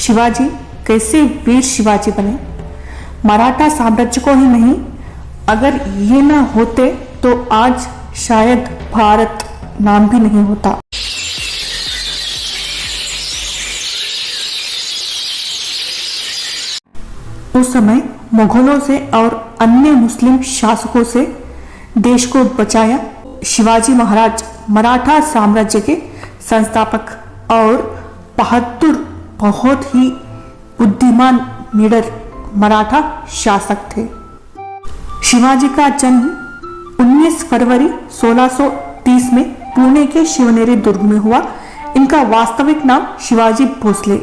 शिवाजी कैसे वीर शिवाजी बने। मराठा साम्राज्य को ही नहीं, अगर ये ना होते तो आज शायद भारत नाम भी नहीं होता। उस समय मुगलों से और अन्य मुस्लिम शासकों से देश को बचाया शिवाजी महाराज मराठा साम्राज्य के संस्थापक और बहादुर, बहुत ही बुद्धिमान निडर मराठा शासक थे। शिवाजी का जन्म 19 फरवरी 1630 में पुणे के शिवनेरी दुर्ग में हुआ। इनका वास्तविक नाम शिवाजी भोसले,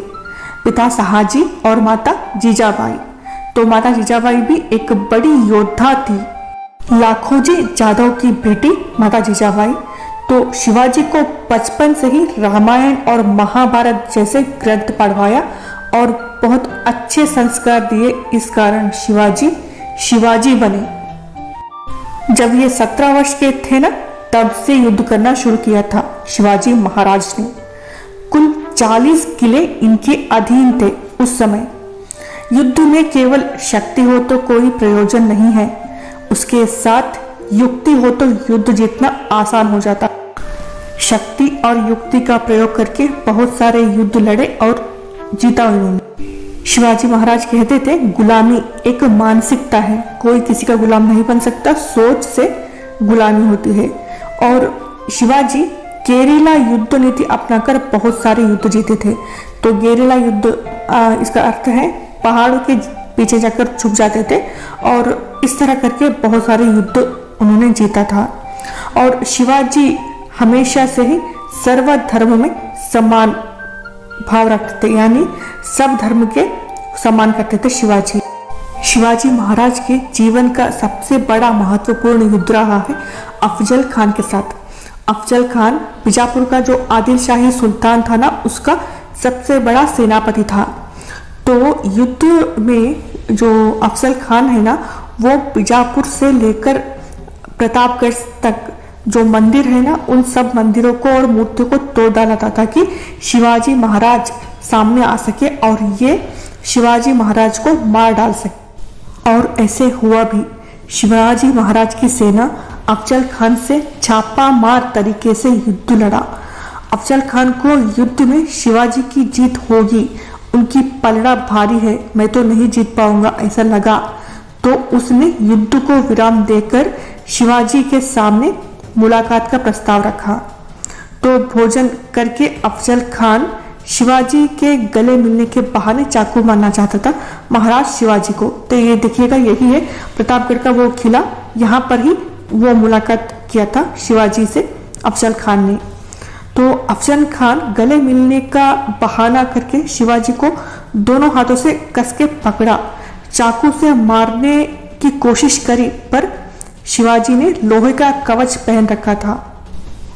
पिता शहाजी और माता जीजाबाई। तो माता जीजाबाई भी एक बड़ी योद्धा थी। लाखोजी जादव की बेटी माता जीजाबाई। तो शिवाजी को बचपन से ही रामायण और महाभारत जैसे ग्रंथ पढ़वाया और बहुत अच्छे संस्कार दिए। इस कारण शिवाजी शिवाजी बने। जब ये 17 वर्ष के थे ना, तब से युद्ध करना शुरू किया था शिवाजी महाराज ने। कुल 40 किले इनके अधीन थे उस समय। युद्ध में केवल शक्ति हो तो कोई प्रयोजन नहीं है, उसके साथ युक्ति हो तो युद्ध जीतना आसान हो जाता। शक्ति और युक्ति का प्रयोग करके बहुत सारे युद्ध लड़े और जीता उन्होंने। शिवाजी महाराज कहते थे, गुलामी एक मानसिकता है, कोई किसी का गुलाम नहीं बन सकता, सोच से गुलामी होती है। और शिवाजी गेरिला युद्ध नीति अपनाकर बहुत सारे युद्ध जीते थे। तो गेरिला युद्ध इसका अर्थ है पहाड़ों के पीछे जाकर छुप जाते थे और इस तरह करके बहुत सारे युद्ध उन्होंने जीता था। और शिवाजी हमेशा से ही सर्वधर्म में समान भाव रखते थे, यानी सब धर्म के सम्मान करते थे शिवाजी। शिवाजी महाराज के जीवन का सबसे बड़ा महत्वपूर्ण युद्ध रहा है अफजल खान के साथ। अफजल खान बीजापुर का जो आदिल शाही सुल्तान था ना, उसका सबसे बड़ा सेनापति था। तो युद्ध में जो अफजल खान है ना, वो बीजापुर से लेकर प्रतापगढ़ तक जो मंदिर है ना, उन सब मंदिरों को और मूर्तियों को तोड़ डाला था ताकि शिवाजी महाराज सामने आ सके और ये शिवाजी महाराज को मार डाल सके। और ऐसे हुआ भी। शिवाजी महाराज की सेना अफजल खान से छापा मार तरीके से युद्ध लड़ा। अफजल खान को युद्ध में शिवाजी की जीत होगी, उनकी पलड़ा भारी है, मैं तो नहीं जीत पाऊंगा ऐसा लगा। तो उसने युद्ध को विराम देकर शिवाजी के सामने मुलाकात का प्रस्ताव रखा। तो भोजन करके अफजल खान शिवाजी के गले मिलने के बहाने चाकू मारना चाहता था महाराज शिवाजी को। तो ये देखिएगा, यही है प्रतापगढ़ का वो किला, यहाँ पर ही वो मुलाकात किया था शिवाजी से अफजल खान ने। तो अफजल खान गले मिलने का बहाना करके शिवाजी को दोनों हाथों से कस के पकड़ा, चाकू से मारने की कोशिश करी, पर शिवाजी ने लोहे का कवच पहन रखा था।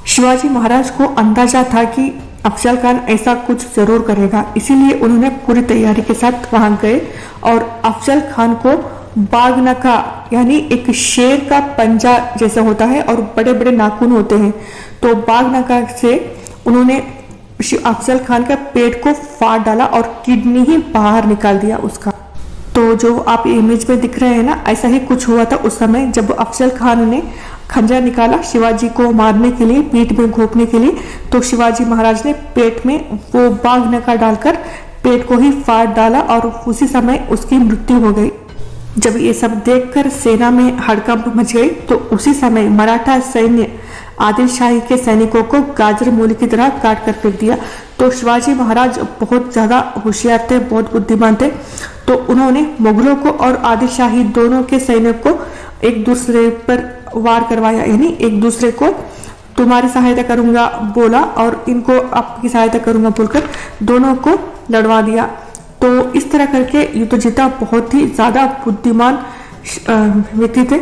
शिवाजी महाराज को अंदाजा था कि अफजल खान ऐसा कुछ जरूर करेगा, इसीलिए उन्होंने पूरी तैयारी के साथ वहां गए और अफजल खान को बाघनखा, यानी एक शेर का पंजा जैसा होता है और बड़े बड़े नाखून होते हैं, तो बाघनखा से उन्होंने अफजल खान का पेट को फाड़ डाला और किडनी ही बाहर निकाल दिया उसका। तो जो आप इमेज में दिख रहे हैं ना, ऐसा ही कुछ हुआ था उस समय जब अफजल खान ने खंजर निकाला शिवाजी को मारने के लिए, पीठ में घोंपने के लिए। तो शिवाजी महाराज ने पेट में वो बाघनखा डालकर पेट को ही फाड़ डाला और उसी समय उसकी मृत्यु हो गई। जब ये सब देखकर सेना में हड़कंप मच गई, तो उसी समय मराठा सैन्य आदिल शाही के सैनिकों को गाजर मूली की तरह काट कर फेंक दिया। तो शिवाजी महाराज बहुत ज्यादा होशियार थे, बहुत बुद्धिमान थे। तो उन्होंने मुगलों को और आदिल शाही दोनों के सैनिक को एक दूसरे पर वार करवाया, यानी एक दूसरे को तुम्हारी सहायता करूंगा बोला और इनको आपकी सहायता करूंगा बोलकर दोनों को लड़वा दिया। तो इस तरह करके युद्ध जीता। बहुत ही ज्यादा बुद्धिमान व्यक्ति थे।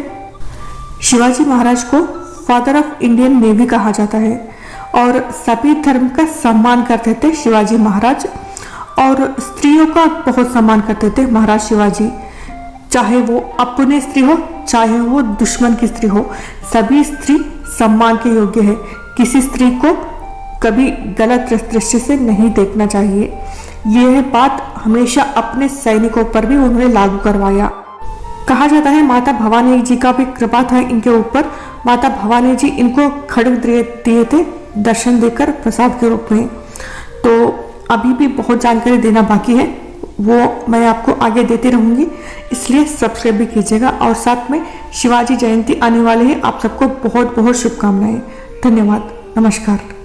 शिवाजी महाराज को फादर ऑफ इंडियन नेवी कहा जाता है और सभी धर्म का सम्मान करते थे शिवाजी महाराज, और स्त्रियों का बहुत सम्मान करते थे महाराज शिवाजी। चाहे वो अपने स्त्री हो, चाहे वो दुश्मन की स्त्री हो, सभी स्त्री सम्मान के योग्य है। किसी स्त्री को कभी गलत दृष्टि से नहीं देखना चाहिए। यह बात हमेशा अपने सैनिकों पर भी उन्होंने लागू करवाया। कहा जाता है माता भवानी जी का भी कृपा था इनके ऊपर। माता भवानी जी इनको खड्ग दिए थे दर्शन देकर प्रसाद के रूप में। तो अभी भी बहुत जानकारी देना बाकी है, वो मैं आपको आगे देती रहूंगी, इसलिए सब्सक्राइब भी कीजिएगा। और साथ में शिवाजी जयंती आने वाली है, आप सबको बहुत बहुत शुभकामनाएं। धन्यवाद, नमस्कार।